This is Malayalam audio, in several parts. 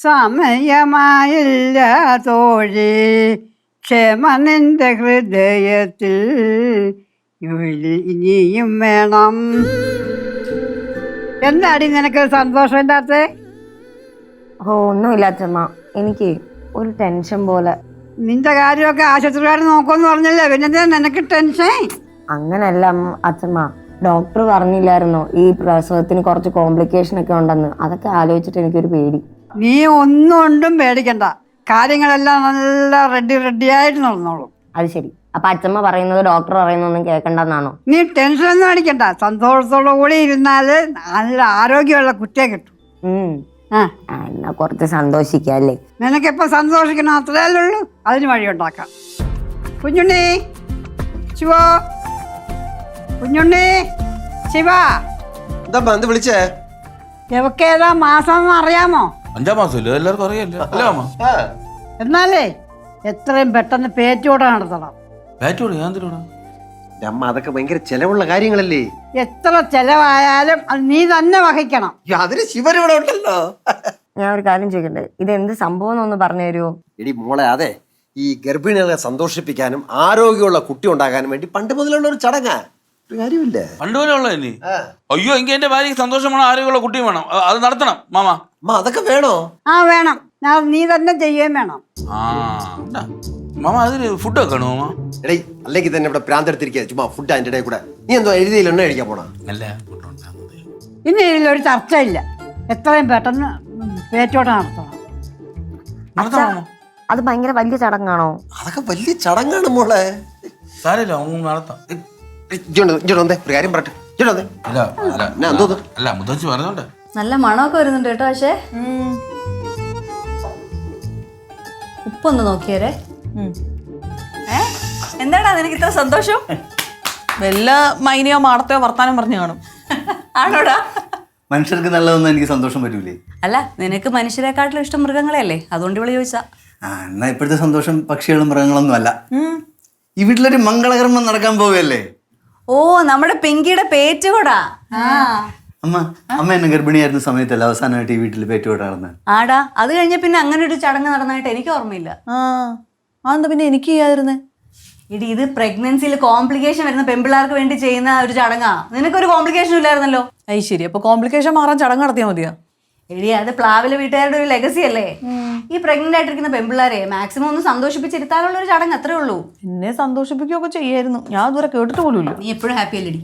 സമയമായില്ല തോഴി ക്ഷമ നിന്റെ ഹൃദയത്തിൽ ഇനിയും വേണം. എന്താടി നിനക്ക് സന്തോഷമില്ലാത്ത? ഒന്നുമില്ല അച്ഛമ്മ, എനിക്ക് ഒരു ടെൻഷൻ പോലെ. നിന്റെ കാര്യമൊക്കെ ആശുപത്രിക്കാർ നോക്കുമെന്ന് പറഞ്ഞല്ലേ, പിന്നെ നിനക്ക് ടെൻഷൻ? അങ്ങനല്ല അച്ഛമ്മ, ഡോക്ടർ പറഞ്ഞില്ലായിരുന്നോ ഈ പ്രസവത്തിന് കുറച്ച് കോംപ്ലിക്കേഷൻ ഒക്കെ ഉണ്ടെന്ന്? അതൊക്കെ ആലോചിച്ചിട്ട് എനിക്കൊരു പേടി. നീ ഒന്നും പേടിക്കണ്ട, കാര്യങ്ങളെല്ലാം നല്ല റെഡിയായിട്ട് നടന്നോളൂ. അത് ശരി. അപ്പൊ അച്ഛമ്മ പറയുന്നത് ഡോക്ടർ പറയുന്നൊന്നും കേൾക്കണ്ടെന്നാണോ? നീ ടെൻഷനൊന്നും അടിക്കണ്ട, സന്തോഷത്തോടു കൂടി ഇരുന്നാല് നല്ല ആരോഗ്യമുള്ള കുട്ടിയെ കിട്ടും. എന്നാ കുറച്ച് സന്തോഷിക്കല്ലേ. നിനക്കിപ്പോ സന്തോഷിക്കണം, അത്രയല്ലേ ഉള്ളൂ. അതിന് വഴിയുണ്ടാക്കാം. കുഞ്ഞുണ്ണി, ശിവ, കുഞ്ഞുണ്ണി, ശിവ. എന്താ വിളിച്ചേ? എവക്കേതാ മാസം അറിയാമോ? 5-ാം മാസമല്ലോ, എല്ലാവർക്കും അറിയാമല്ലോ. എന്നാലേ എത്രയും പെട്ടെന്ന് പേറ്റോടെ നടത്തണം. അമ്മ അതൊക്കെ ഭയങ്കര ചെലവുള്ള കാര്യങ്ങളല്ലേ? എത്ര ചെലവായാലും അത് നീ തന്നെ വഹിക്കണം. അതിന് ശിവരിവിടെ ഉണ്ടല്ലോ. ഞാൻ ഒരു കാര്യം ചോദിക്കട്ടെ, ഇത് എന്ത് സംഭവം എന്നൊന്ന് പറഞ്ഞു തരുമോ? എടി മോളെ, അതെ, ഈ ഗർഭിണികളെ സന്തോഷിപ്പിക്കാനും ആരോഗ്യമുള്ള കുട്ടി ഉണ്ടാകാനും വേണ്ടി പണ്ട് മുതലുള്ള ഒരു ചടങ്ങാ. ഒരു കാര്യമില്ലേ? പണ്ടുപോലെയുള്ള അയ്യോ, എങ്കിൽ എന്റെ ഭാര്യക്ക് സന്തോഷമാണ്, ആരോഗ്യമുള്ള കുട്ടിയും വേണം. അത് നടത്തണം മാമ. അമ്മ അതൊക്കെ വേണോ? വേണം. നീ തന്നെ ചെയ്യുകയും വേണം. മാമ അതിന് ഫുഡ് വെക്കണോ മാമ? എടേ, അല്ലെങ്കിൽ തന്നെ ഇവിടെ പ്രാന്തെടുത്തിരിക്കുക ചുമ്മാ ഫുഡ് അതിന്റെ ഇടയിൽ കൂടെ. നീ എന്തോ എഴുതിയിൽ എണ്ണ കഴിക്കാൻ പോണ? ഇനി ഇതിലൊരു ചർച്ചയില്ല, എത്രയും പെട്ടെന്ന് പേറ്റോടെ നടത്തണം. അത് ഭയങ്കര വലിയ ചടങ്ങാണോ? അതൊക്കെ വലിയ ചടങ്ങാണ് മോളെ. സാരമില്ല, നടത്താം. ഒരു കാര്യം പറട്ടെ. മുത്തച്ഛി പറഞ്ഞോട്ടെ. നല്ല മണമൊക്കെ വരുന്നുണ്ട് കേട്ടോ. പക്ഷേ ഉപ്പൊന്ന് നോക്കിയേരെ. എന്താടാ നിനക്ക് ഇത്ര സന്തോഷം? വല്ല മൈനയോ മാടത്തയോ വർത്താനം പറഞ്ഞു കാണും. ആണോടാ? മനുഷ്യർക്ക് നല്ലതൊന്നും എനിക്ക് സന്തോഷം പറ്റൂലേ? അല്ല, നിനക്ക് മനുഷ്യരെക്കാട്ടിലും ഇഷ്ടം മൃഗങ്ങളെയല്ലേ, അതുകൊണ്ട് ഇവിടെ ചോദിച്ചാ. എന്നാ ഇപ്പോഴത്തെ സന്തോഷം പക്ഷികളും മൃഗങ്ങളൊന്നും അല്ല. ഈ വീട്ടിലൊരു മംഗളകർമ്മം നടക്കാൻ പോവുകയല്ലേ? ഓ, നമ്മുടെ പെങ്കിയുടെ പേറ്റുകൂടാ. അമ്മ എന്നെ ഗർഭിണിയായിരുന്ന സമയത്തല്ല അവസാനമായിട്ട് ഈ വീട്ടിൽ പേറ്റുകൂടാ നടന്നത്. ആടാ, അത് കഴിഞ്ഞ പിന്നെ അങ്ങനെ ഒരു ചടങ്ങ് നടന്നായിട്ട് എനിക്ക് ഓർമ്മയില്ല. അതെന്താ പിന്നെ എനിക്ക് ചെയ്യാതിരുന്നേ? ഇടി, ഇത് പ്രഗ്നൻസിയിൽ കോംപ്ലിക്കേഷൻ വരുന്ന പെൺപിള്ളേർക്ക് വേണ്ടി ചെയ്യുന്ന ഒരു ചടങ്ങാ. നിനക്കൊരു കോംപ്ലിക്കേഷൻ ഇല്ലായിരുന്നല്ലോ. അത് ശരി. അപ്പൊ കോംപ്ലിക്കേഷൻ മാറാൻ ചടങ്ങ് നടത്തിയാൽ മതിയോ? എടി, അത് പ്ലാവിലെ വീട്ടുകാരുടെ ഒരു ലെഗസി അല്ലേ. ഈ പ്രഗ്നന്റ് ആയിട്ടിരിക്കുന്ന പെൺപിള്ളേരെ മാക്സിമം ഒന്ന് സന്തോഷിപ്പിച്ചിരുത്താനുള്ള ഒരു ചടങ്ങ് അത്രേ ഉള്ളൂ. എന്നെ സന്തോഷിപ്പിക്കുകയൊക്കെ ചെയ്യായിരുന്നു, ഞാൻ ഇതുവരെ കേട്ടിട്ട് പോലും ഇല്ല. നീ എപ്പോഴും ഹാപ്പി അല്ലേടി?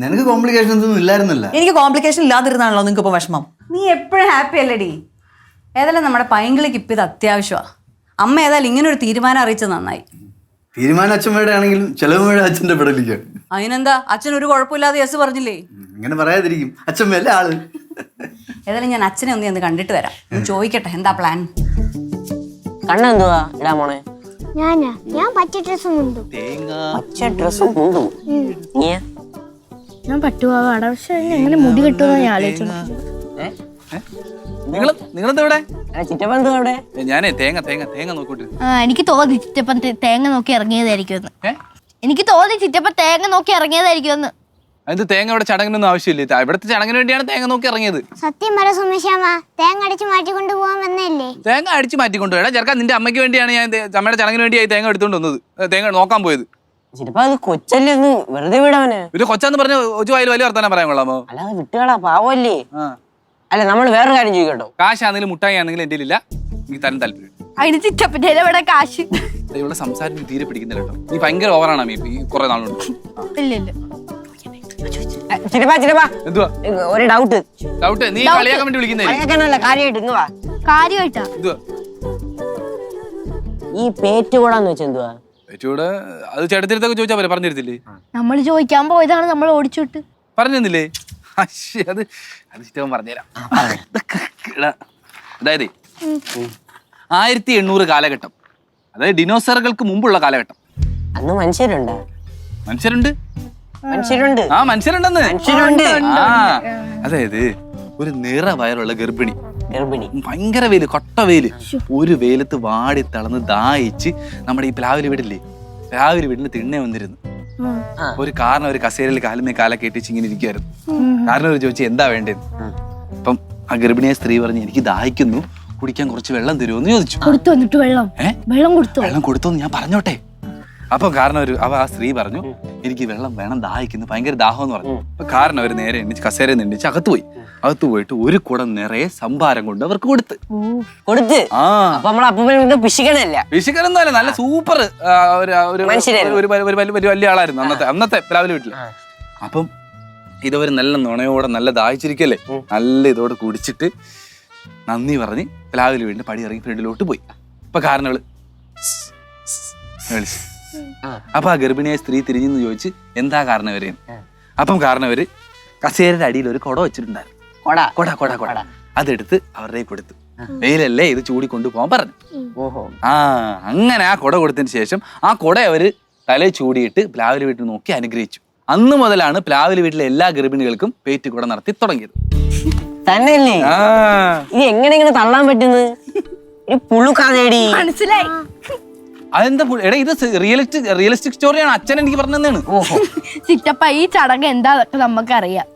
നിനക്ക് കോംപ്ലിക്കേഷൻസ് ഒന്നും ഇല്ലായിരുന്നല്ല. എനിക്ക് കോംപ്ലിക്കേഷൻ ഇല്ലാതിരുന്നാണല്ലോ നിങ്ങൾക്ക് ഇപ്പൊ വിഷമം. നീ എപ്പോഴും ഹാപ്പി അല്ലേടി? ഏതായാലും നമ്മുടെ പൈങ്കിളിക്ക് ഇപ്പം ഇത് അത്യാവശ്യമാണ്. അമ്മ ഏതായാലും ഇങ്ങനെ ഒരു തീരുമാനം അറിയിച്ചത് നന്നായി. തീരുമാനം അച്ഛമ്മയുടെ ആണെങ്കിലും ചെലവുമയുടെ അച്ഛന്റെ പെടലിക്ക്. അതിനെന്താ, അച്ഛൻ ഒരു കുഴപ്പമില്ലാതെ യെസ് പറഞ്ഞില്ലേ? ഇങ്ങനെ പറയാതിരിക്കും, അച്ഛമ്മയല്ലേ ആള്. ഏതായാലും ഞാൻ അച്ഛനെ ഒന്ന് കണ്ടിട്ട് വരാം, ചോദിക്കട്ടെ എന്താ പ്ലാൻ. കണ്ണെന്തുവാ ഇടാ മോനെ? ഞാൻ പച്ച ഡ്രസ്സും മുണ്ടും. പച്ച ഡ്രസ്സും മുണ്ടും? ഞാൻ പട്ടുപാവാട. പക്ഷെ എങ്ങനെ മുടി കിട്ടുമെന്ന് ഞാൻ ആലോചിച്ചു. ഞാനേ തേങ്ങ നോക്കോട്ടെ. എനിക്ക് തോന്നി ചിറ്റപ്പൻ തേങ്ങ നോക്കി ഇറങ്ങിയതായിരിക്കും. അത് തേങ്ങ ഇവിടെ ചടങ്ങിനൊന്നും ആവശ്യമില്ല. ഇവിടുത്തെ ചടങ്ങിന് വേണ്ടിയാണ് തേങ്ങ നോക്കി ഇറങ്ങിയത്. സത്യം പറ സുമേഷാമ്മ, തേങ്ങ അടിച്ച് മാറ്റിക്കൊണ്ട് പോകാൻ വന്നല്ലേ? തേങ്ങ അടിച്ച് മാറ്റിക്കൊണ്ടു എടാ ചെറുക്കാൻ, നിന്റെ അമ്മയ്ക്ക് വേണ്ടിയാണ് ഞാൻ അമ്മയുടെ ചടങ്ങിന് വേണ്ടിയായി തേങ്ങ എടുത്തോണ്ട് വന്നത്. തേങ്ങ നോക്കാൻ പോയത്. കൊച്ചല്ലേ, ഒന്ന് വെറുതെ വിടവനെ. ഒരു കൊച്ചാന്ന് പറഞ്ഞ ഒച്ചുവായാലും വലിയ വർത്താനം പറയാൻ കൊള്ളാമോ? അല്ലാതെ വിട്ടുകളാ, പാവല്ലേ. അല്ല, നമ്മൾ വേറൊരു കാര്യം ചോദിക്കട്ടോ. കാശാണെങ്കിലും മുട്ടായി ആണെങ്കിലും എന്റെ ഇല്ല, എനിക്ക് തരാൻ താല്പര്യം. അതിന് ചിറ്റപ്പന്റെ കാശ് ഇവിടെ സംസാരം തീരെ പിടിക്കുന്നില്ല കേട്ടോ. നീ ഭയങ്കര ഓവറാണ് അമ്മ ഈ കുറെ നാളുണ്ട്. എന്തുവാ ഒരു ഡൗട്ട്? നീ കളിയാക്കാൻ വേണ്ടി വിളിക്കുന്നേ? കാര്യമായിട്ടാ. ഈ പേറ്റുകൂടാന്ന് വെച്ചാ എന്തുവാ? പേറ്റുകൂടെ അത് ചേട്ടത്തിരത്തൊക്കെ ചോദിച്ചാ പോലെ പറഞ്ഞിരുത്തില്ലേ? നമ്മൾ ചോദിക്കാൻ പോയതാണ്, നമ്മൾ ഓടിച്ചുവിട്ട് പറഞ്ഞില്ലേ? അത് ചിറ്റവൻ പറഞ്ഞുതരാം. അതായത് 1800 കാലഘട്ടം, അതായത് ഡിനോസറുകൾക്ക് മുമ്പുള്ള കാലഘട്ടം. അന്ന് മനുഷ്യരുണ്ട്. അതായത് ഒരു നിറ വയറുള്ള ഗർഭിണി, ഭയങ്കര വെയില്, കൊട്ട വെയില്, ഒരു വെയിലത്ത് വാടി തളർന്ന് ദാഹിച്ച് നമ്മുടെ ഈ പ്ലാവില് വീടില്ലേ, പ്ലാവില് വീടിന് തിണ്ണെ വന്നിരുന്നു. ഒരു കാരണം ഒരു കസേരയിൽ കാലുമേ കാലൊക്കെ ഇട്ടിച്ച് ഇങ്ങനെ ഇരിക്കുവായിരുന്നു. കാരണം ഒരു ചോദിച്ചു എന്താ വേണ്ടത്. അപ്പം ആ ഗർഭിണിയായ സ്ത്രീ പറഞ്ഞു, എനിക്ക് ദാഹിക്കുന്നു, കുടിക്കാൻ കുറച്ച് വെള്ളം തരുമോന്ന് ചോദിച്ചു. കൊടുത്തു വന്നിട്ട് വെള്ളം കൊടുത്തു. വെള്ളം കൊടുത്തോന്ന് ഞാൻ പറഞ്ഞോട്ടെ. അപ്പൊ കാരണം ആ സ്ത്രീ പറഞ്ഞു എനിക്ക് വെള്ളം വേണം, ദാഹിക്കുന്നു, ഭയങ്കര ദാഹം എന്ന് പറഞ്ഞു. അപ്പൊ കാരണം അവർ നേരെ എണ്ണിച്ച് കസേരയിൽ എണ്ണിച്ച് അകത്ത് പോയിട്ട് ഒരു കുടം നിറയെ സംഭാരം കൊണ്ട് അവർക്ക് കൊടുത്ത്. പിശുക്കനൊന്നുമല്ല, നല്ല സൂപ്പർ ഒരു വലിയ ആളായിരുന്നു അന്നത്തെ പ്ലാവിലെ വീട്ടില്. അപ്പം ഇതവര് നല്ല നുണയോടെ നല്ല ദാഹിച്ചിരിക്കല്ലേ, നല്ല ഇതോടെ കുടിച്ചിട്ട് നന്ദി പറഞ്ഞ് പ്ലാവിലെ വീടിന്റെ പടി ഇറങ്ങി ഫ്രണ്ടിലോട്ട് പോയി. അപ്പൊ കാരണവള് വിളിച്ചു. അപ്പൊ ആ ഗർഭിണിയായ സ്ത്രീ തിരിഞ്ഞെന്ന് ചോദിച്ച് എന്താ കാരണവര്. അപ്പം കാരണവര് കസേരയുടെ അടിയിൽ ഒരു കുട വെച്ചിട്ടുണ്ടായിരുന്നു. കൊട അതെടുത്ത് അവരുടെ കൊടുത്തു. വെയിലല്ലേ, ഇത് ചൂടിക്കൊണ്ടു പോകാൻ പറഞ്ഞു. അങ്ങനെ ആ കുട കൊടുത്തതിന് ശേഷം ആ കുട അവര് തലയിൽ ചൂടിയിട്ട് പ്ലാവിലെ വീട്ടിൽ നോക്കി അനുഗ്രഹിച്ചു. അന്ന് മുതലാണ് പ്ലാവിലെ വീട്ടിലെ എല്ലാ ഗർഭിണികൾക്കും പേറ്റ് കുട നടത്തി തുടങ്ങിയത്. തന്നെയല്ലേ? ഇത് എങ്ങനെ തള്ളാൻ പറ്റുന്നത്? മനസ്സിലായി. അതെന്താ എടാ, ഇത് റിയലിസ്റ്റിക് സ്റ്റോറിയാണ്. അച്ഛൻ എനിക്ക് പറഞ്ഞു തന്നെയാണ്. ചിറ്റപ്പ ഈ ചടങ്ങ് എന്താ നമുക്കറിയാം.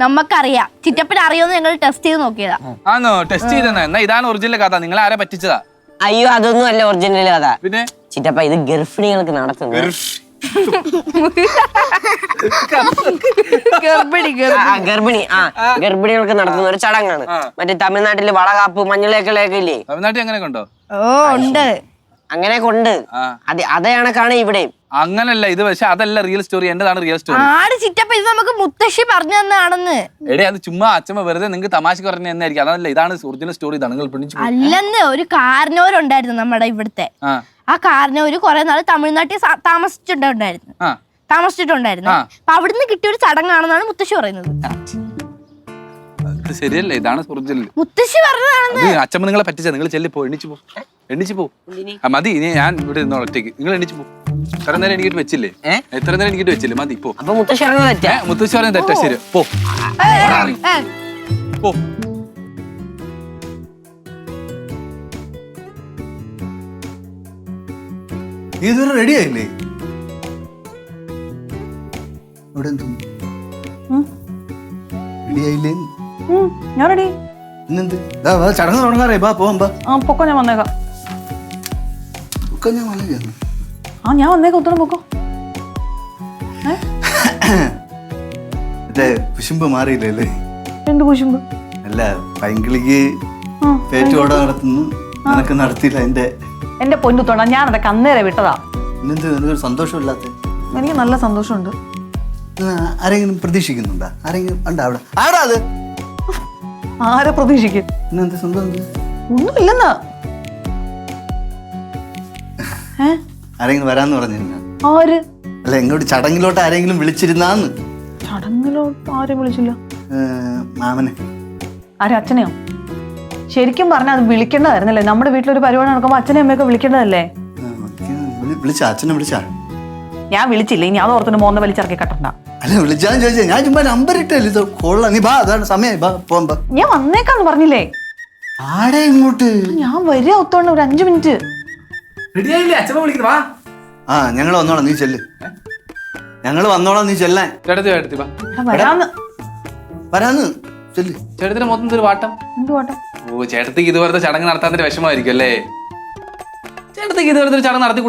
നമുക്കറിയാം. ചിറ്റപ്പന് അറിയോന്ന് ഞങ്ങൾ ടെസ്റ്റ് ചെയ്ത് നോക്കിയതാ. ആണോ? ടെസ്റ്റ് ചെയ്തെന്നാ? എന്നാ ഇതാണ് ഒറിജിനൽ കഥ. നിങ്ങൾ ആരെ പറ്റിച്ചതാ? അയ്യോ, അതൊന്നും അല്ല ഒറിജിനൽ കഥ. പിന്നെ ചിറ്റപ്പ ഇത് ഗർഭിണികൾക്ക് നടത്തുന്നത്. ഗർഭിണികൾക്ക് നടത്തുന്ന ഒരു ചടങ്ങാണ്. മറ്റേ തമിഴ്നാട്ടില് വളകാപ്പ് മഞ്ഞളേക്കളൊക്കെ ഇല്ലേ? തമിഴ്നാട്ടിൽ അങ്ങനെ ഉണ്ടോ? ഓ ഉണ്ട്, അങ്ങനെ കൊണ്ട് അതേ കണക്കാണ് ഇവിടെ. അങ്ങനല്ല ഇത്, പക്ഷെ അതല്ല റിയൽ സ്റ്റോറി. എന്റേതാണ് റിയൽ സ്റ്റോറി. ചിറ്റപ്പ ഇത് നമുക്ക് മുത്തശ്ശി പറഞ്ഞു തന്നാണെന്ന്. എടേ, അത് ചുമ്മാ അച്ഛമ്മ വെറുതെ നിങ്ങൾക്ക് തമാശക്ക് പറഞ്ഞു തന്നെയായിരിക്കും. അതല്ല, ഇതാണ് ഒറിജിനൽ സ്റ്റോറി. ഇതാണ് നിങ്ങൾ പിടിച്ചു. അല്ലെന്ന്, ഒരു കാരണവരുണ്ടായിരുന്നു നമ്മുടെ ഇവിടുത്തെ. ആ കാരണവര് കുറെ നാള് തമിഴ്നാട്ടിൽ താമസിച്ചിട്ടുണ്ടായിരുന്നു. അപ്പൊ അവിടുന്ന് കിട്ടിയ ഒരു ചടങ്ങാണെന്നാണ് മുത്തശ്ശി പറയുന്നത്. ശരിയല്ലേ? ഇതാണ് ഒറിജിനൽ. മുത്തശ്ശി പറഞ്ഞതാണെന്ന്. അച്ഛമ്മ നിങ്ങളെ പറ്റിച്ച. നിങ്ങൾ ചെല്ലിപ്പോ, എണ്ണിച്ചു പോ. മതി, ഇനി ഞാൻ ഇവിടെ ഇരുന്നോ ഒറ്റയ്ക്ക്. നിങ്ങൾ എണ്ണിച്ചു പോ. എത്ര നേരം എനിക്കിട്ട് വെച്ചില്ലേ? എത്ര നേരം എനിക്കിട്ട് വെച്ചില്ലേ? മതി, പോ. മുത്തശ്ശി പറഞ്ഞ തെറ്റാ. ശരി, പോ. നീ ഇതുവരെ റെഡി ആയില്ലേ? ഇവിടെ റെഡി ആയില്ലേ? ഞാൻ റെഡി. ഇന്നെന്ത് ചടങ്ങ് തുടങ്ങാറേ? പോവാം. പൊക്കോ, ഞാൻ വന്നേക്കാം. ഞാൻ വന്നേക്കാം. ഉത്തരം പൊക്കോ. കുശുമ്പ് മാറിയില്ലേ? എന്ത് കുശുമ്പ്? അല്ല, പൈങ്കിളിക്ക് പേറ്റോട നടത്തുന്നു, നിനക്ക് നടത്തിയില്ല. എന്റെ പൊന്നുത്തോണ്ട, ഞാൻ അതൊക്കെ അന്നേരെ വിട്ടതാ. ഇന്നെന്ത് സന്തോഷമില്ലാത്ത? എനിക്ക് നല്ല സന്തോഷമുണ്ട്. ആരെങ്കിലും പ്രതീക്ഷിക്കുന്നുണ്ടോ? ആരെങ്കിലും ഉണ്ടോ അവിടെ? ആടാ അത് ആരെ പ്രതീക്ഷിക്കും? ഇന്നെന്ത് സ്വന്തം ഒന്നുമില്ലെന്നാ. ആരെങ്കിലും വരാന്ന് പറഞ്ഞിരുന്ന? ആര്? അല്ല, ഇങ്ങോട്ട് ചടങ്ങിലോട്ട് ആരെങ്കിലും വിളിച്ചിരുന്നാന്ന്? ചടങ്ങിലോട്ട് ആരും വിളിച്ചില്ല. മാമനെ. ആരെ? അച്ഛനെയോ? ശരിക്കും പറഞ്ഞാൽ അത് വിളിക്കേണ്ടതായിരുന്നല്ലേ? നമ്മുടെ വീട്ടിലൊരു പരിപാടി നടക്കുമ്പോ അച്ഛനെ അമ്മയൊക്കെ വിളിക്കേണ്ടതല്ലേ? അച്ഛനെ വിളിച്ചാ? ഞാൻ വിളിച്ചില്ല. ഇനി അത് ഓർത്തിന് മോന്ന വലിച്ചിറക്കി കട്ടണ്ട. അല്ല, വിളിച്ചാന്ന് ചോദിച്ചാ ഞാൻ ചുമ്മാ നമ്പർ ഇട്ടല്ലേ. ഇത് കൊള്ളാം. നീ ബാ, അതാണ് സമയം. പോവാ. ഞാൻ വന്നേക്കാന്ന് പറഞ്ഞില്ലേ? ആടെ ഇങ്ങോട്ട്? ഞാൻ വരിക ഒത്തോണ്ട് ഒരു 5 മിനിറ്റ്. ഞങ്ങൾ വന്നോളാം, നീ ചെല്ല്. നീ ചെല്ലാൻ. വരാന്ന് ചെല്ല്. ചേട്ടത്തിന് മൊത്തം ഒരു വാട്ടം. എന്ത് വാട്ടം? ഓ, ചേട്ടത്തിക്ക് ഇതുപോലത്തെ ചടങ്ങ് നടത്താൻ വിഷമമായിരിക്കും അല്ലേ? ചേട്ടത്തിക്ക് ഇതുപോലത്തെ ചടങ്ങ് നടത്തി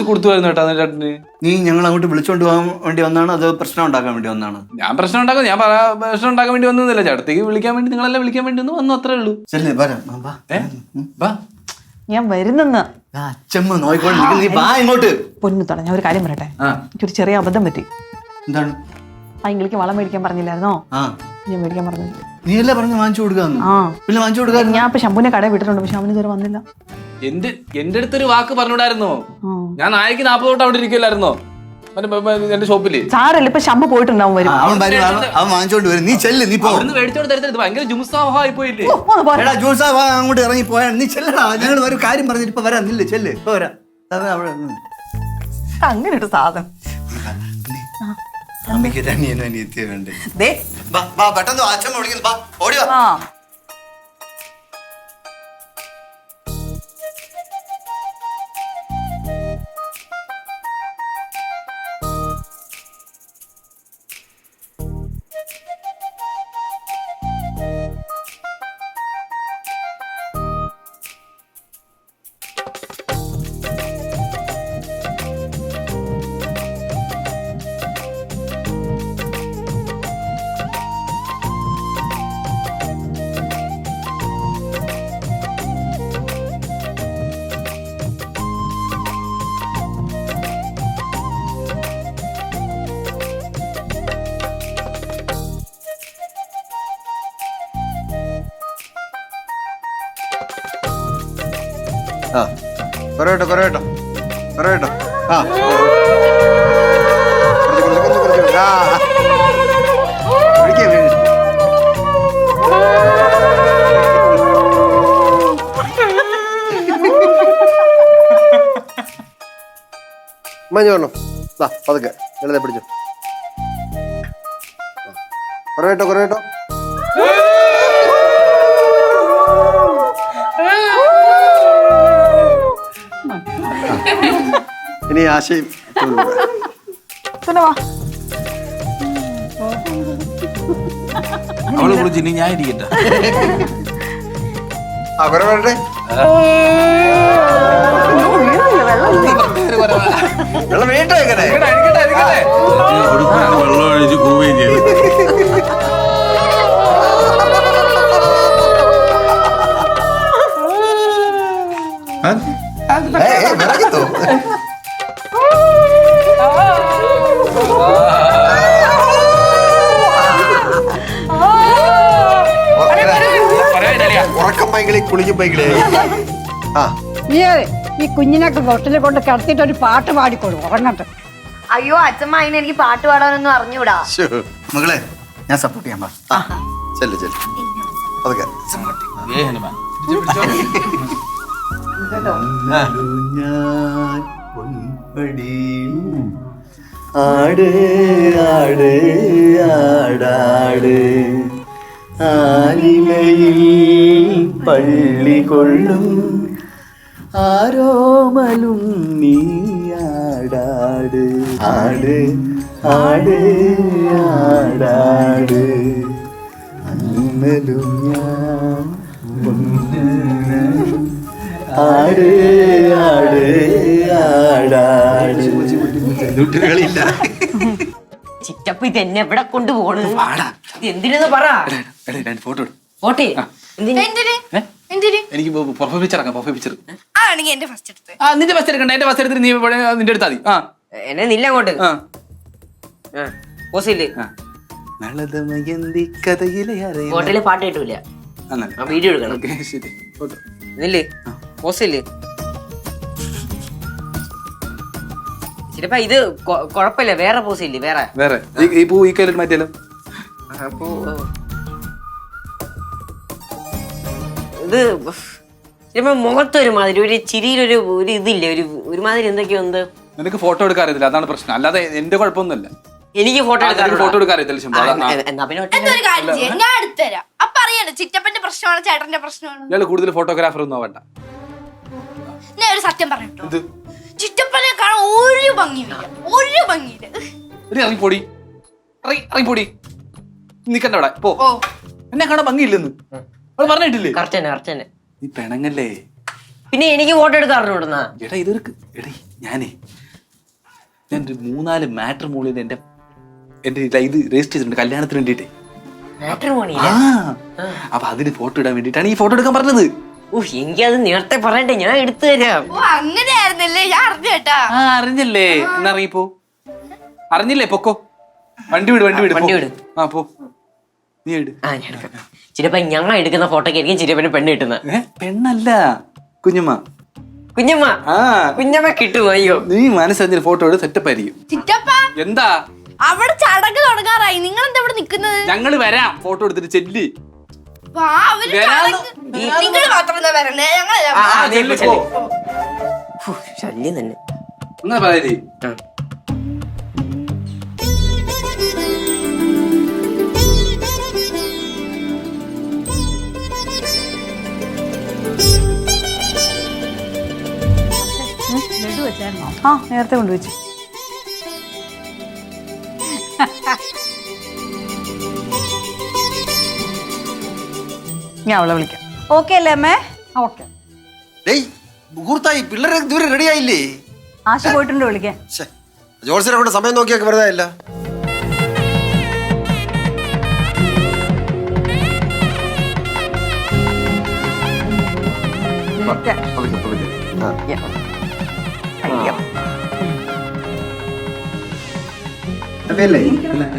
കൊടുത്തുവായിരുന്നു കേട്ടോ ചേട്ടന്. നീ ഞങ്ങൾ അങ്ങോട്ട് വിളിച്ചോണ്ട് പോകാൻ വേണ്ടി വന്നാണ്, അത് പ്രശ്നം ഉണ്ടാക്കാൻ വേണ്ടി വന്നാണ്? ഞാൻ പ്രശ്നം ഉണ്ടാക്കാൻ വേണ്ടി വന്നൊന്നുമില്ല. ചേട്ടത്തിക്ക് വിളിക്കാൻ വേണ്ടി, നിങ്ങളെല്ലാം വിളിക്കാൻ വേണ്ടി വന്നു, അത്രേ ഉള്ളൂ. ഞാൻ വരുന്നെന്ന് അച്ഛമ്മ നോയിക്കോണ്ട് നീ വാ ഇങ്ങോട്ട്. പൊന്നുത്തോള, ഞാൻ ഒരു കാര്യം പറയട്ടെ. എനിക്കൊരു ചെറിയ അബദ്ധം പറ്റി. എന്താണ്? പൈങ്കിളിക്ക് വളം മേടിക്കാൻ പറഞ്ഞില്ലായിരുന്നോ? ഞാൻ മേടിക്കാൻ പറഞ്ഞു. നീ അല്ലേ പറഞ്ഞു വാങ്ങിച്ചു കൊടുക്കാന്ന്? പിന്നെ വാങ്ങിച്ചു കൊടുക്കാൻ ഞാൻ ഇപ്പൊ ശംഭുവിനെ കടയിൽ വിട്ടിട്ടുണ്ട്. പക്ഷെ അവന് ഇതുവരെ വന്നില്ല. എന്റെ അടുത്തൊരു വാക്ക് പറഞ്ഞൂടായിരുന്നോ? ഞാൻ നായക്ക് 40 തൊട്ട് അവിടെ ഇരിക്കില്ലായിരുന്നോ എന്റെ ഷോപ്പില്? സാറല്ല, ഇപ്പൊ ശംഭു പോയിട്ടുണ്ടാവും. വരും, അവൻ വാങ്ങിച്ചോണ്ട് വരും. നീ ചെല്ല്. നീ മേടിച്ചോണ്ട് തരുന്നത് ഭയങ്കര ജുമുസായി പോയില്ലേ? അങ്ങോട്ട് ഇറങ്ങി പോയാ നീ ചെല്ലടാ. ഞങ്ങൾ ഒരു കാര്യം പറഞ്ഞിട്ട് ഇപ്പൊ വരാം. നില്ല, ചെല്ല്. ഇപ്പൊ വരാം. അങ്ങനെ ഒരു സാധനം. അമ്മയ്ക്ക് അനിയനും അനിയത്തിയെ വേണ്ടേ? പെട്ടെന്ന് അച്ഛമ്മ വിളിക്കുന്നു. ഓടിയോ? ആ കുറവേട്ടോ കുറവേട്ടോ കുറവേട്ടോ ആ മഞ്ഞ പറഞ്ഞു പതുക്കെ എഴുതെ പിടിച്ചു കുറവേട്ടോ കുറവേട്ടോ ഇനി ആശയം പിന്നെ വാ. അവളെ കുറിച്ച് ഇനി ഞാൻ ഇരിക്കട്ടെ. ആ കുറവേട്ടെ വെള്ളം വീട്ടോ എങ്ങനെ വെള്ളം ഒഴിച്ച് പോവുകയും ചെയ്തു. വിറകത്തോ ഉറക്കം പൈകളി കുളിക്കും പൈകളി. ആ നീ ഈ കുഞ്ഞിനൊക്കെ തൊട്ടിൽ കൊണ്ട് കിടത്തിയിട്ട് ഒരു പാട്ട് പാടിക്കൊള്ളു ഉറങ്ങട്ടെ. അയ്യോ അച്ഛമ്മ അതിന് എനിക്ക് പാട്ട് പാടാനൊന്നും അറിഞ്ഞൂടാ. മകളെ ഞാൻ സപ്പോർട്ട് ചെയ്യാൻ പാ. ചെല്ലു ചെല്ലു അതൊക്കെ ആട് ആട് ആടാട് ആലിലയിൽ പള്ളി കൊള്ളും ആരോമലും നീയാടാട് ആട് ആട് ആടാട് അന്നലും ഞാൻ ആട് ആട് ആടാട് കളിയില്ല. ചിറ്റപ്പ ഇത് എന്നെ എവിടെ കൊണ്ടുപോകണം? പാടാ. എന്തിനെന്ന് പറ. ഫോട്ടോ ഇടും. ഓട്ടെ എനിക്ക് പ്രൊഫൈൽ പിക്ചർ ഇറക്കാം. പ്രൊഫൈൽ പിക്ചർ ആണെങ്കിൽ എന്റെ ഫസ്റ്റ് എടുത്ത് ആ നിന്റെ ബസ് എടുക്കണ്ട. എന്റെ ബസ് എടുത്തിട്ട് നീ നിന്റെ എടുത്താൽ മതി. ആ എന്നെ നില്ല അങ്ങോട്ട് പോസില്ലേ നളതമയന്തി കഥയിലെ അറിയാം. ഹോട്ടലിൽ പാട്ട് കിട്ടൂല. വീഡിയോ എടുക്കണം. ഓക്കേ, ശരി. ഫോട്ടോ. നില്ലേ പോസില്ലേ ചിലപ്പോ ഇത് കൊഴപ്പില്ല. വേറെ പോസില്ലേ വേറെ വേറെ ഈ പൂ ഈ കയ്യിലിട്ട് മാറ്റിയാലോ? അപ്പോ ഇത് ചിലപ്പോ മുഖത്തൊരുമാതിരി ഒരു ചിരിയിലൊരു ഒരു ഇതില്ലേ ഒരുമാതിരി എന്തൊക്കെയോ ഉണ്ട്. നിനക്ക് ഫോട്ടോ എടുക്കാൻ അറിയത്തില്ല, അതാണ് പ്രശ്നം. അല്ലാതെ എന്റെ കുഴപ്പമൊന്നുമല്ല. എനിക്ക് ഫോട്ടോ ഫോട്ടോ എടുക്കാൻ അറിയത്തില്ല. എന്നാ പിന്നെ എന്തൊരു കാര്യം ചെയ്യാം, ഞാൻ എടുത്തുതരാം. അപ്പൊ അറിയാലോ ചിറ്റപ്പന്റെ പ്രശ്നമാണ് ചേട്ടന്റെ പ്രശ്നമാണ്. ഇയാള് കൂടുതൽ ഫോട്ടോഗ്രാഫർ ഒന്നും ആവണ്ട. ഞാൻ ഒരു സത്യം പറഞ്ഞിട്ടോ, ചിറ്റപ്പനെ കാണാൻ ഒരു ഭംഗിയില്ല, ഒരു ഭംഗിയില്ല. ഇറങ്ങിപ്പോടി, ഇറങ്ങിപ്പോടി. നിക്കണ്ട അവിടെ പോ. എന്നെ കാണാൻ ഭംഗിയില്ലെന്ന് അവള് പറഞ്ഞിട്ടില്ലേ? കറക്റ്റ് നീ പെണങ്ങല്ലേ? പിന്നെ എനിക്ക് ഫോട്ടോ എടുക്കാറുണ്ട്. എടാ ഇതൊരു എടേ ഞാനേ ഒരു 3-4 മാറ്റർ മൂളിൽ എന്റെ ഇത് രജിസ്റ്റർ ചെയ്തിട്ടുണ്ട് കല്യാണത്തിന് വേണ്ടിട്ടേ. അപ്പൊ അതിന് ഫോട്ടോ ഇടാൻ വേണ്ടിട്ടാണ് ഈ ഫോട്ടോ എടുക്കാൻ പറഞ്ഞത്. എനിക്കത് നേരത്തെ പറയണ്ടേ, ഞാൻ എടുത്തു തരാം. ഓ അങ്ങനെയായിരുന്നല്ലേ, ഞാൻ അറിഞ്ഞു കേട്ടാ. അറിഞ്ഞല്ലേ? എന്നാ ഇറങ്ങിപ്പോ. അറിഞ്ഞില്ലേ? പൊക്കോ. വണ്ടി വിട്. ആ പോ, നീ ഇട്. ചിലപ്പോ ഞങ്ങൾ എടുക്കുന്ന ഫോട്ടോക്ക് ചിലപ്പോ പെണ്ണ് കിട്ടുന്നത്. പെണ്ണല്ല, കുഞ്ഞമ്മ. കുഞ്ഞമ്മ കിട്ടുമോ? അയ്യോ നീ മനസ്സറിഞ്ഞ ഫോട്ടോ എടുത്ത് സെറ്റപ്പ് ആയിരിക്കും. ചിറ്റപ്പ എന്താ അവിടെ ചടങ്ങ് തുടങ്ങാറായി, നിങ്ങൾ എന്താ ഇവിടെ നിക്കുന്നത്? ഞങ്ങള് വരാം, ഫോട്ടോ എടുത്തിട്ട് ചെല്ലി. നിങ്ങൾ മാത്രം വരണ്ടേ? ശല്യം തന്നെ. എന്നാ പറയേ ആ നേരത്തെ കൊണ്ടുവച്ചു. ഞാൻ അവളെ വിളിക്കാം. ഓക്കെ അല്ലേ അമ്മേ? ഓക്കെ. മുഹൂർത്തായി, പിള്ളേരെ ഇതുവരെ റെഡി ആയില്ലേ? ആശ പോയിട്ടുണ്ട് വിളിക്കാൻ. ജോത്സ്യനെ കൊണ്ട് സമയം നോക്കിയൊക്കെ വെറുതെ ആയില്ല.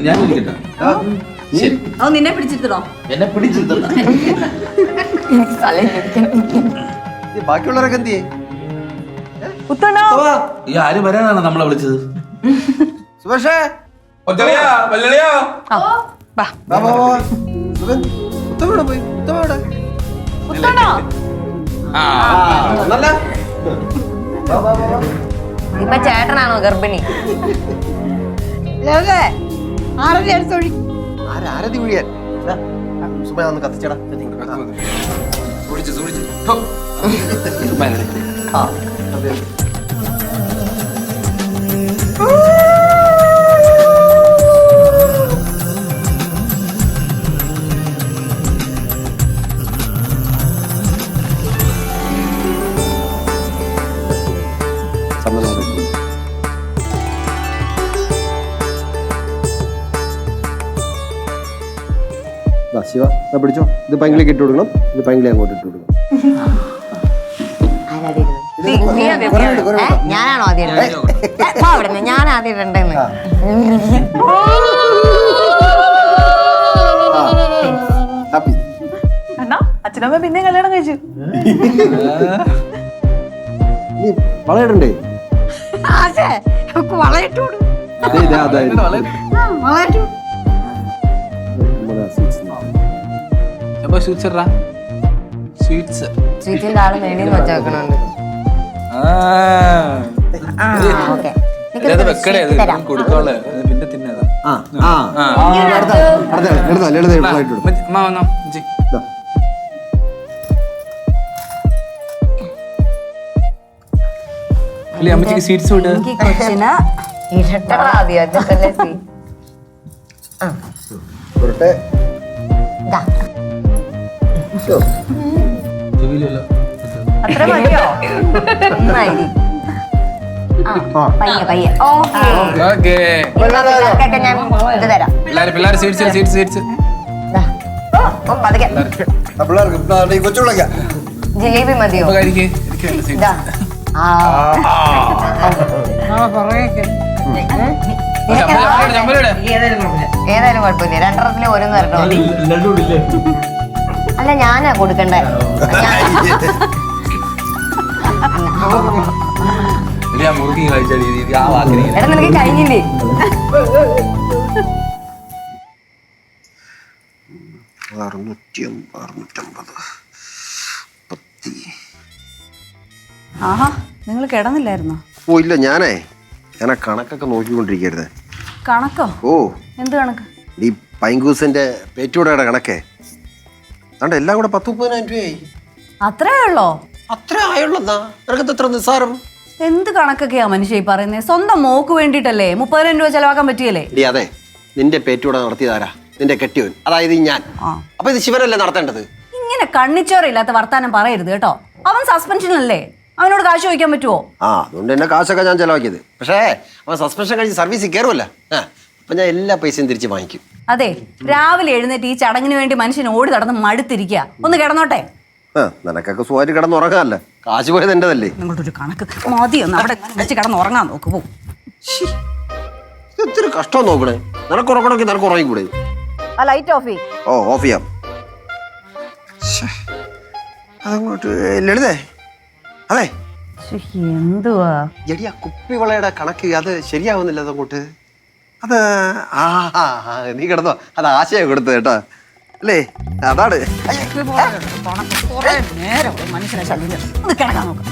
ഞാൻ വിളിക്കട്ടെ? അത് നിന്നെ പിടിച്ചിരുത്തണോ? എന്നെ പിടിച്ചിരുത്തണ്ട. ബാക്കിയുള്ളവരൊക്കെ എന്ത് ചെയ്യേ? മുത്തണ്ണ ഈ ആര് വരാനാണ് നമ്മളെ വിളിച്ചത്? സുഭാഷേ വാ മുത്തമ്മ പോയി മുത്തമ്മ മുത്തണ്ണ നല്ല ഇപ്പൊ ചേട്ടനാണോ ഗർഭിണി? ലതേ, ആരുടെ അടുത്ത് ഒഴി ആരതി ഒഴിയാൻ സുബ ഒന്ന് കത്തിച്ചടാ ശിവ പിടിച്ചോ. ഇത് പൈങ്കിലേക്ക് ഇട്ട് കൊടുക്കണം. ഇത് പൈങ്കിലി അങ്ങോട്ട് ഇട്ട് കൊടുക്കണം. ഞാനാണോ ആദ്യം? ഞാൻ ആദ്യം ഇടണ്ടെന്ന്. ഹാപ്പി. അണ്ണാ അച്ഛനമ്മ പിന്നെ കല്യാണം കഴിച്ചു. നീ വളയിടണ്ടേ? ആശേ നമുക്ക് വളയിട്ട് കൊടു വളയിട്ട് സ്വീറ്റ്സിന്റെ ആള് മേടിയിൽ വെച്ചേക്കണുണ്ട്. കൊടുത്തോളെ പിന്നെ തിന്നത്. അമ്മച്ചിക്ക് സ്വീറ്റ്സ് വിട്ട് ഇരട്ടറാദ്യം എന്നിട്ടല്ലേ അത്ര മതിയോ? നന്നായി. പയ്യെ പയ്യെ. ഓക്കേ. ഞാൻ ഇത് തരാം. പിള്ളേര് സ്വീറ്റ്സ് പതുക്കെ. ജിലേബി മതിയോ? ഇതാ. ഏതായാലും കുഴപ്പമില്ല. രണ്ടെണ്ണത്തില് ഓരോന്ന് തരണോ? അല്ല ഞാനാ കൊടുക്കണ്ടേ. എടാ നിനക്ക് കഴിഞ്ഞില്ലേ? ആഹാ, നിങ്ങൾ കിടന്നില്ലായിരുന്നോ? ഓ ഇല്ല, ഞാൻ ആ കണക്കൊക്കെ നോക്കിക്കൊണ്ടിരിക്കരുത്. കണക്കോ? ഓ എന്ത് കണക്ക്? ഈ പൈങ്കൂസിന്റെ പേറ്റൂടയുടെ കണക്കേ അതാണ്ട് എല്ലാം കൂടെ 10-30,000 രൂപയായി. അത്രേ ഉള്ളോ? അത്ര ആയുള്ളതാ? നിനക്കത് എത്ര നിസ്സാരം? എന്ത് കണക്കൊക്കെയാ മനുഷ്യ ഈ പറയുന്നത്? സ്വന്തം മോക്ക് വേണ്ടിട്ടല്ലേ 30,000 രൂപ ചെലവാക്കാൻ പറ്റിയല്ലേ? ഇടി അതെ, നിന്റെ പേറ്റൂടെ നടത്തിയതാരാ? നിന്റെ കെട്ടിയവൻ, അതായത് ഞാൻ. അപ്പൊ ഇത് ശിവനല്ലേ നടത്തേണ്ടത്? ഇങ്ങനെ കണ്ണിച്ചോറില്ലാത്ത വർത്താനം പറയരുത് കേട്ടോ. അവൻ സസ്പെൻഷനല്ലേ, അവനോട് കാശ് ചോദിക്കാൻ പറ്റുമോ? അതുകൊണ്ട് എന്നെ കാശൊക്കെ ഞാൻ ചെലവാക്കിയത്. പക്ഷേ അവൻ സസ്പെൻഷൻ കഴിച്ച് സർവീസിൽ കയറുമല്ല, അപ്പൊ ഞാൻ എല്ലാ പൈസയും തിരിച്ച് വാങ്ങിക്കും. അതെ, രാവിലെ എഴുന്നേറ്റ് ഈ ചടങ്ങിന് വേണ്ടി മനുഷ്യൻ ഓടി നടന്ന് മടുത്തിരിക്കുക. ഒന്ന് കിടന്നോട്ടെ. നിനക്കൊക്കെ സുഖമായിട്ട് കിടന്നുറങ്ങാനല്ലേ, കാശ് പോയത് എന്റേതല്ലേ. നിങ്ങളുടെ ഒരു കണക്ക് മതിയൊന്ന് അവിടെ വെച്ച് കിടന്നുറങ്ങാൻ നോക്ക്. പോ. ഇതൊത്തിരി കഷ്ടം നോക്കണേ. നിനക്ക് ഉറങ്ങണമെങ്കിൽ നിനക്ക് ഉറങ്ങിക്കൂടെ? ആ ലൈറ്റ് ഓഫ് ചെയ്യും. ഓ ഓഫ് ചെയ്യാം. അതങ്ങോട്ട് ലളിതേ, അതെ എന്തുവാ എടി ആ കുപ്പിവളയുടെ കണക്ക് അത് ശരിയാവുന്നില്ല. അതങ്ങോട്ട് അത് നീ കിടന്നോ, അത് ആശയം കൊടുത്തത് കേട്ടാ അല്ലേ? അതാണ് മനുഷ്യനെ ശല്യം. ഒന്ന് കിടക്കാൻ നോക്ക്.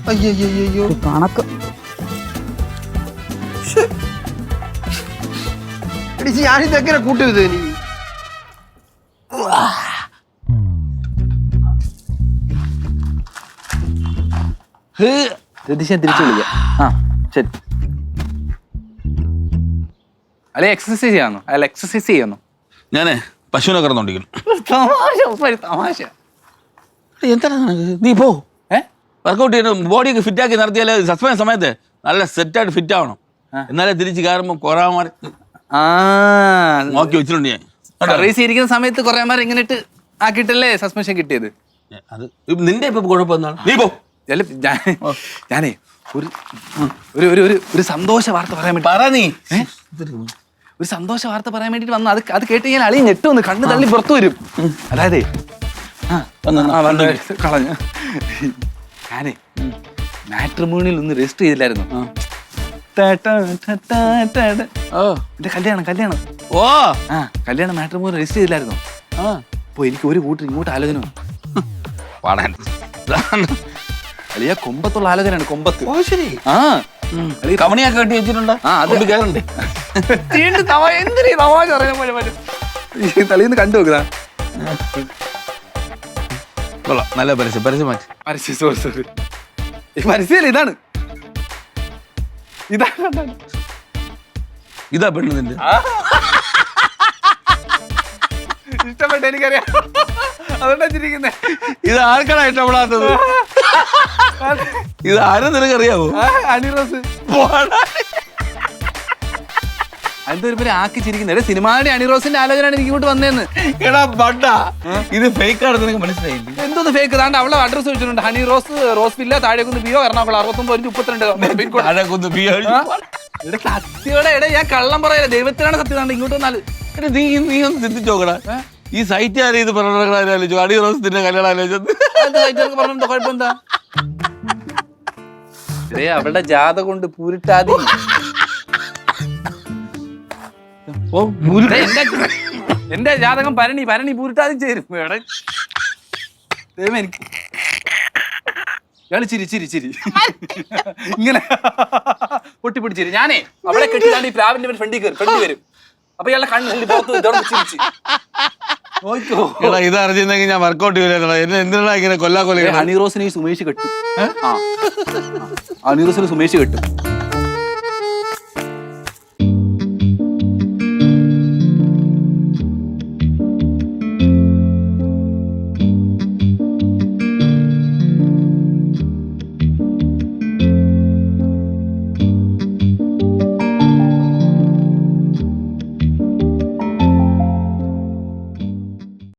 അയ്യോ കണക്ക് ഞാനിതെങ്ങനെ കൂട്ടിയത് നീ? തിരിച്ചു വിളിക്കാം. ശരി. അല്ലെ എക്സസൈസ് ചെയ്യാന്നോ? അല്ല എക്സസൈസ് ചെയ്യാന്നോ? ഞാനേ പശുവിനെ കിടന്നുണ്ടെങ്കിലും തമാശ. എന്താണ് നീ പോ. വർക്കൗട്ട് ചെയ്യണം, ബോഡിയൊക്കെ ഫിറ്റാക്കി നടത്തിയാൽ സസ്പെൻസ് സമയത്ത് നല്ല സെറ്റായിട്ട് ഫിറ്റ് ആവണം. എന്നാലേ തിരിച്ച് കയറുമ്പോൾ കൊറാമാർ നോക്കി വെച്ചിട്ടുണ്ട് ഞാൻ. സർവീസ് ഇരിക്കുന്ന സമയത്ത് കുറെ മാർ ഇങ്ങനെ ഇട്ട് ആക്കിയിട്ടല്ലേ സസ്പെൻഷൻ കിട്ടിയത്. അത് നിന്റെ ഇപ്പൊ കുഴപ്പം എന്താണ്? നീ പോ. ഞാനേ ഒരു സന്തോഷ വാർത്ത പറയാൻ വേണ്ടി പറ. നീ ഒരു സന്തോഷ വാർത്ത പറയാൻ വേണ്ടിട്ട് വന്നു. അത് കേട്ട് ഞാൻ അളിയും ഞെട്ടുവന്ന് കണ്ണ് തള്ളി പുറത്തു വരും. അതായത് കളഞ്ഞു ഞാനേ മാട്രിമോണിയിൽ ഒന്ന് രജിസ്റ്റർ ചെയ്തില്ലായിരുന്നു. ഓ എന്റെ കല്യാണം ഓ കല്യാണം മാട്രിമോണി രജിസ്റ്റർ ചെയ്തില്ലായിരുന്നു. അപ്പൊ എനിക്ക് ഒരു കൂട്ടർ ഇങ്ങോട്ട് ആലോചന വന്നു. പാടാൻ അളിയ കൊമ്പത്തുള്ള ആലോചനയാണ്, കൊമ്പത്ത്. ഓ ശരി. ആ കവണിയൊക്കെ കെട്ടി വെച്ചിട്ടുണ്ടോ? അത് കേറണ്ടേ? തലേന്ന് കണ്ടു നോക്കുക. കൊള്ളാം, നല്ല പരസ്യം മാറ്റി. പരസ്യം സോറി ഈ പരസ്യമല്ല, ഇതാണ് ഇതാ പെണ്ണ് നിന്റെ. ഇഷ്ടപ്പെട്ട എനിക്കറിയാം, അതുകൊണ്ടാ ചിരിക്കുന്നേ. ഇത് ആർക്കാണ് ഇഷ്ടപ്പെടാത്തത്? ഇത് ആരും നിനക്കറിയാവോ? അണിറോസ്. അതിന്റെ ഒരു പേര് ആക്കി ചിരിക്കുന്നത്. സിനിമയുടെ അണിറോസിന്റെ ആലോചനയാണ് എനിക്ക് ഇങ്ങോട്ട് വന്നേന്ന്. എടാ ബണ്ടാ, ഇത് ഫേക്ക് ആണെന്ന് നിനക്ക് മനസ്സിലായില്ലേ? എന്തോന്ന് ഫേക്ക്? താണ്ട് അവളെ അഡ്രസ് വെച്ചിട്ടുണ്ട്. ഹണി റോസ്, റോസ് വില്ല, താഴേക്കുന്ന് ബിയോ, എറണാകുളം 69-32. അഴകൊന്ന് സത്യോടെ എടാ, ഞാൻ കള്ളം പറയല, ദൈവത്തിനാണ് സത്യം. താണ്ട് ഇങ്ങോട്ട് വന്നാല് നീ ഒന്ന് ചിന്തിച്ചോക്കടാ. ഈ സൈറ്റ് ആരും ഇത് പറഞ്ഞ അടി റോസത്തിന്റെ കല്യാണം ആലോചിച്ചത് പറഞ്ഞ കുഴപ്പമെന്താ? അവളുടെ ജാത കൊണ്ട് പൂരിട്ടാതി. ഓ എന്റെ ജാതകം ഭരണി പൂരിട്ടാതി ചേരും. ദൈവം എനിക്ക് ഇയാള് ചിരി ഇങ്ങനെ പൊട്ടിപ്പിടിച്ചിരി. ഞാനേ അവളെ കെട്ടിയാണ് ഈ പ്ലാവിന്റെ ഫ്രണ്ടി വരും. അപ്പൊ ഇയാളെ കണ്ണിൽ ചിരിച്ച് ഇത് അറിഞ്ഞെങ്കിൽ ഞാൻ വർക്കൗട്ട് ചെയ്യൂല. എന്നെ എന്തിനാ ഇങ്ങനെ കൊല്ലാ കൊല്ല? ഹണി റോസിനെ ഈ സുമേഷ് കെട്ടും. ഹണി റോസിന് സുമേഷ് കെട്ടും.